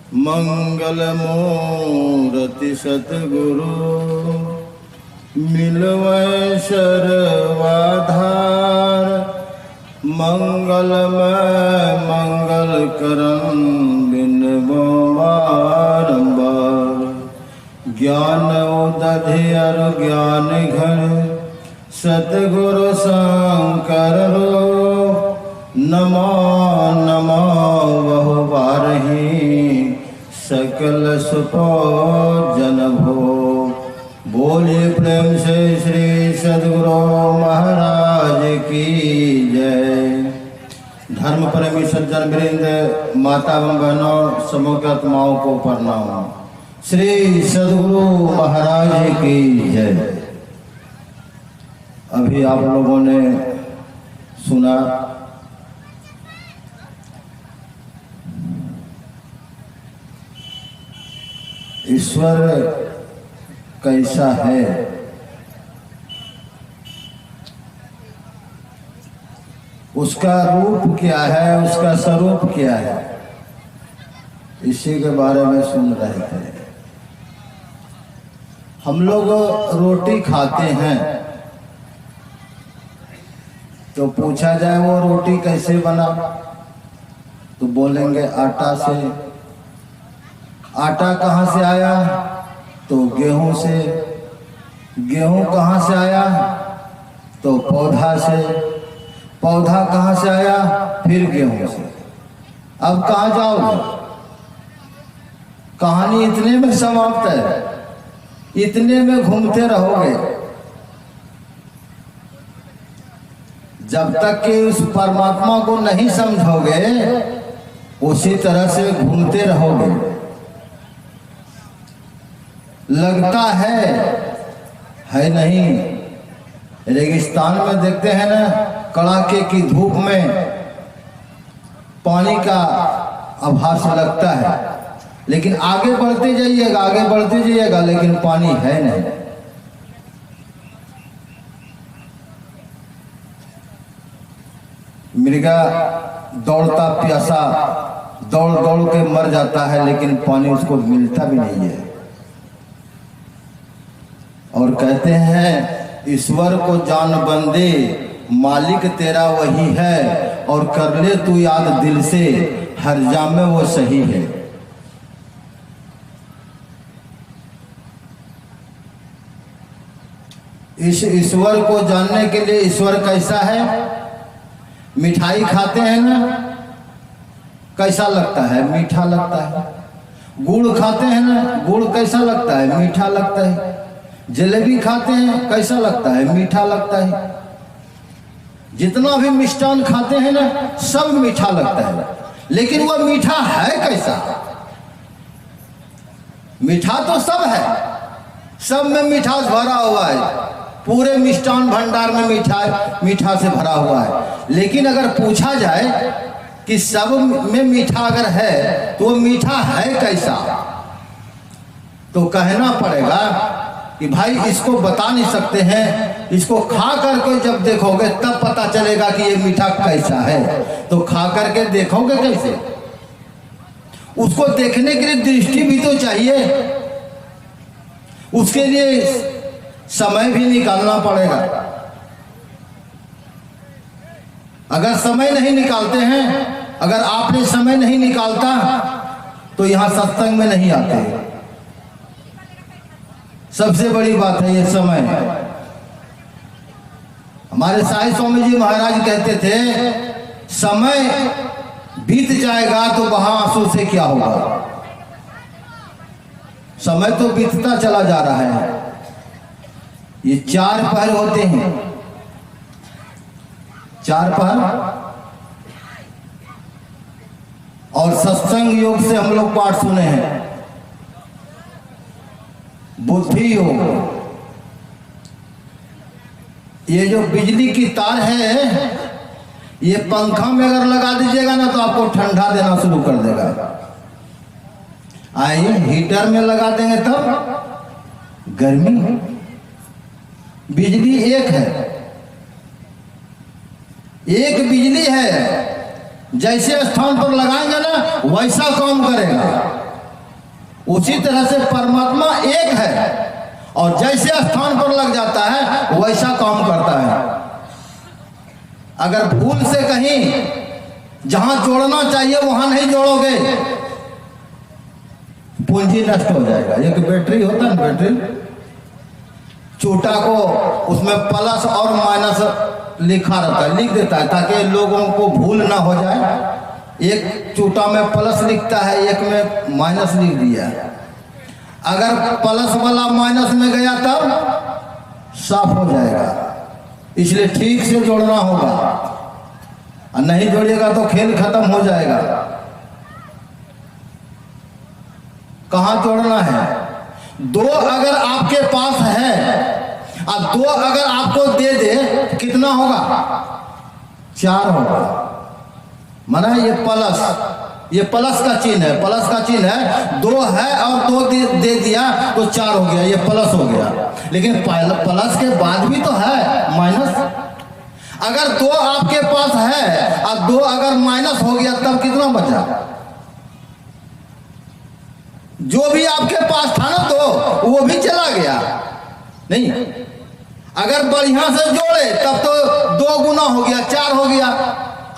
मंगल मूर्ति सतगुरु मिलवै सर्वाधार। मंगलमय मंगल करम बिनबो बारंबार। ज्ञान उदधि और ज्ञान घन सतगुरु शंकर रो। नमो नमो बहु बारही सकल सुपो जन भो। बोलिए प्रेम से श्री सद्गुरु महाराज की जय। धर्म प्रेमी सज्जन वृंद, माता एवं बहनों, समूह आत्माओं को प्रणाम। श्री सद्गुरु महाराज की जय। अभी आप लोगों ने सुना ईश्वर कैसा है। उसका रूप क्या है, उसका स्वरूप क्या है, इसी के बारे में सुन रहे थे। हम लोग रोटी खाते हैं तो पूछा जाए वो रोटी कैसे बना तो बोलेंगे आटा से। आटा कहाँ से आया तो गेहूं से। गेहूं कहाँ से आया तो पौधा से। पौधा कहाँ से आया फिर गेहूं से। अब कहाँ जाओगे? कहानी इतने में समाप्त है, इतने में घूमते रहोगे जब तक कि उस परमात्मा को नहीं समझोगे। उसी तरह से घूमते रहोगे। लगता है नहीं। रेगिस्तान में देखते हैं ना, कड़ाके की धूप में पानी का आभास लगता है, लेकिन आगे बढ़ते जाइएगा, आगे बढ़ते जाइएगा, लेकिन पानी है नहीं। मृगा दौड़ता प्यासा दौड़ दौड़ के मर जाता है, लेकिन पानी उसको मिलता भी नहीं है। और कहते हैं ईश्वर को जान बंदे, मालिक तेरा वही है, और कर ले तू याद दिल से, हर जाम में वो सही है। इस ईश्वर को जानने के लिए ईश्वर कैसा है। मिठाई खाते हैं ना, कैसा लगता है? मीठा लगता है। गुड़ खाते हैं ना, गुड़ कैसा लगता है? मीठा लगता है। जलेबी खाते हैं, कैसा लगता है? मीठा लगता है। जितना भी मिष्टान खाते हैं ना, सब मीठा लगता है, लेकिन वह मीठा है कैसा? मीठा तो सब है, सब में मिठास भरा हुआ है। पूरे मिष्टान भंडार में मीठा से भरा हुआ है। लेकिन अगर पूछा जाए कि सब में मीठा अगर है तो वो मीठा है कैसा, तो कहना पड़ेगा कि भाई इसको बता नहीं सकते हैं। इसको खा करके जब देखोगे तब पता चलेगा कि ये मीठा कैसा है। तो खा करके देखोगे कैसे? उसको देखने के लिए दृष्टि भी तो चाहिए, उसके लिए समय भी निकालना पड़ेगा। अगर समय नहीं निकालते हैं, अगर आपने समय नहीं निकालता तो यहां सत्संग में नहीं आते। सबसे बड़ी बात है ये समय। हमारे साईं स्वामी जी महाराज कहते थे, समय बीत जाएगा तो वहां आंसू से क्या होगा। समय तो बीतता चला जा रहा है। ये 4 पहर होते हैं, 4 पहर। और सत्संग योग से हम लोग पाठ सुने हैं, बुद्धि योग। ये जो बिजली की तार है, ये पंखा में अगर लगा दीजिएगा ना तो आपको ठंडा देना शुरू कर देगा। आइए हीटर में लगा देंगे तब गर्मी। बिजली एक है, एक बिजली है। जैसे स्थान पर लगाएंगे ना वैसा काम करेगा। उसी तरह से परमात्मा एक है और जैसे स्थान पर लग जाता है वैसा काम करता है। अगर भूल से कहीं जहां जोड़ना चाहिए वहां नहीं जोड़ोगे, पूंजी नष्ट हो जाएगा। एक बैटरी होता है ना, बैटरी चूटा को उसमें प्लस और माइनस लिखा रहता है, लिख देता है ताकि लोगों को भूल ना हो जाए। एक चूटा में प्लस लिखता है, एक में माइनस लिख दिया। अगर प्लस वाला माइनस में गया तब साफ हो जाएगा। इसलिए ठीक से जोड़ना होगा, और नहीं जोड़िएगा तो खेल खत्म हो जाएगा। कहाँ जोड़ना है? दो अगर आपके पास है और दो अगर आपको दे दे, कितना होगा? 4 होगा। माना ये प्लस का चिन्ह है, प्लस का चिन्ह है। 2 है और 2 दे दिया तो 4 हो गया, ये प्लस हो गया। लेकिन प्लस के बाद भी तो है माइनस। अगर 2 आपके पास है और 2 अगर माइनस हो गया तब कितना बचा? जो भी आपके पास था ना तो वो भी चला गया। नहीं, अगर बढ़िया से जोड़े तब तो 2 गुना हो गया, 4 हो गया।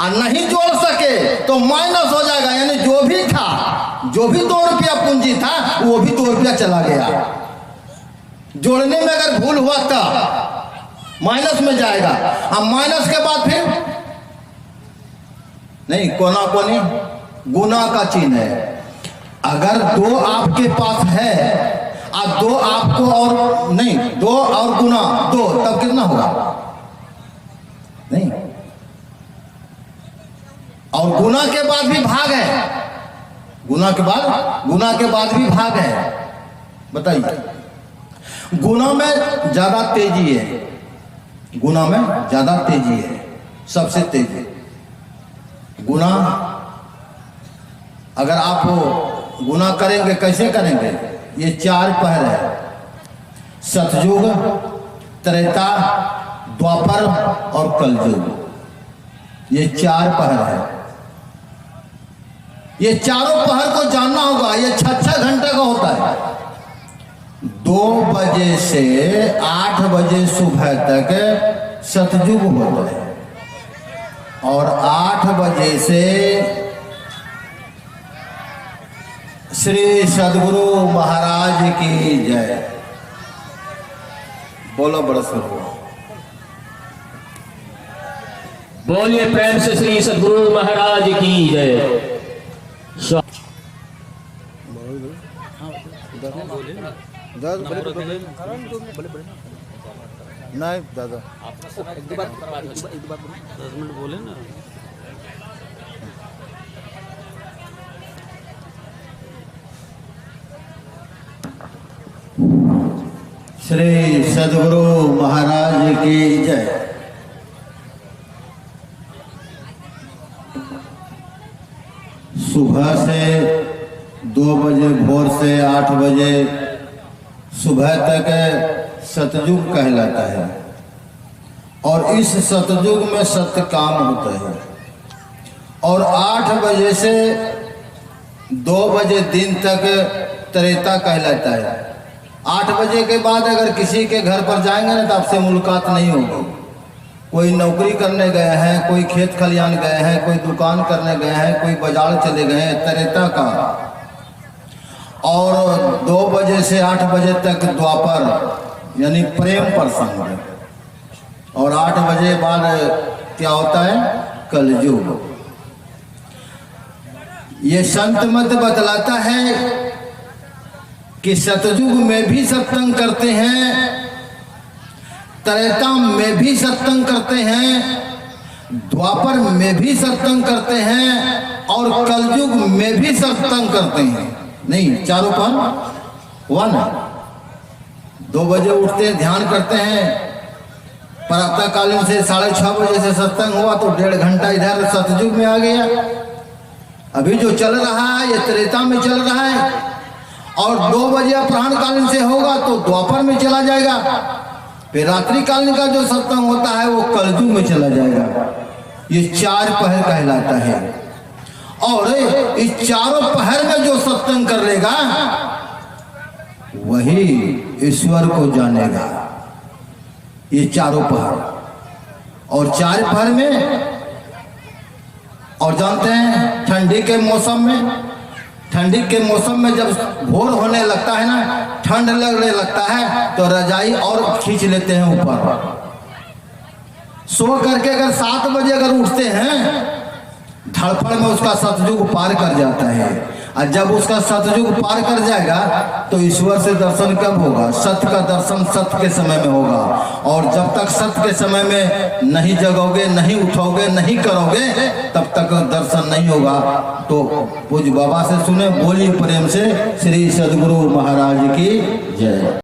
और नहीं जोड़ सके तो माइनस हो जाएगा, यानी जो भी था, जो भी 2 रुपया पूंजी था वो भी 2 रुपया चला गया। जोड़ने में अगर भूल हुआ तब माइनस में जाएगा। अब माइनस के बाद फिर नहीं, कोना कोनी गुना का चिन्ह है। अगर 2 आपके पास है और 2 आपको और नहीं, 2 और गुना 2 तब कितना होगा? नहीं, और गुना के बाद भी भाग है। गुना के बाद भी भाग है। बताइए, गुना में ज्यादा तेजी है, गुना में ज्यादा तेजी है, सबसे तेजी। गुना अगर आप गुना करेंगे, कैसे करेंगे? ये 4 पहर है, सतयुग, त्रेता, द्वापर और कलयुग। ये 4 पहर है। ये चारों पहर को जानना होगा। ये 6-6 घंटे का होता है। 2 बजे से 8 बजे सुबह तक सतयुग होता है और 8 बजे से श्री सद्गुरु महाराज की जय। बोलो बड़ा सर, बोलिए प्रेम से श्री सद्गुरु महाराज की जय। नहीं दादा, एक दो बार 10 मिनट बोले ना। श्री सद्गुरु महाराज की जय। सुबह से 2 बजे भोर से 8 बजे सुबह तक सतयुग कहलाता है और इस सतयुग में सत्य काम होता है। और 8 बजे से 2 बजे दिन तक त्रेता कहलाता है। 8 बजे के बाद अगर किसी के घर पर जाएंगे ना तो आपसे मुलाकात नहीं होगी। कोई नौकरी करने गए हैं, कोई खेत खलियान गए हैं, कोई दुकान करने गए हैं, कोई बाजार चले गए हैं, त्रेता का। और 2 बजे से 8 बजे तक द्वापर यानी प्रेम प्रसंग। और 8 बजे बाद क्या होता है? कलयुग। ये संत मत बतलाता है कि सतयुग में भी सत्संग करते हैं, त्रेता में भी सत्संग करते हैं, द्वापर में भी सत्संग करते हैं और कलयुग में भी सत्संग करते हैं। नहीं, चारों पर 1 है। 2 बजे उठते हैं, ध्यान करते हैं। प्रातःकालीन से 6:30 बजे से सत्संग हुआ तो 1.5 घंटा इधर सतयुग में आ गया। अभी जो चल रहा है ये त्रेता में चल रहा है। और 2 बजे अपराह्नकालीन से होगा तो द्वापर में चला जाएगा। फिर रात्रिकालीन का जो सत्संग होता है वो कलयुग में चला जाएगा। ये 4 पहर कहलाता है। और इस चारों पहर में जो सत्संग कर लेगा वही ईश्वर को जानेगा। ये चारों पहर और चार पहर में, और जानते हैं ठंडी के मौसम में, ठंडी के मौसम में जब भोर होने लगता है ना, ठंड लगने लगता है तो रजाई और खींच लेते हैं ऊपर। सो करके अगर 7 बजे अगर उठते हैं, धड़फड़ में उसका सतयुग पार कर जाता है। और जब उसका सतयुग पार कर जाएगा तो ईश्वर से दर्शन कब होगा? सत्य का दर्शन सत्य के समय में होगा। और जब तक सत्य के समय में नहीं जगोगे, नहीं उठोगे, नहीं करोगे, तब तक दर्शन नहीं होगा। तो पूज्य बाबा से सुने, बोलिए प्रेम से श्री सद्गुरु महाराज की जय।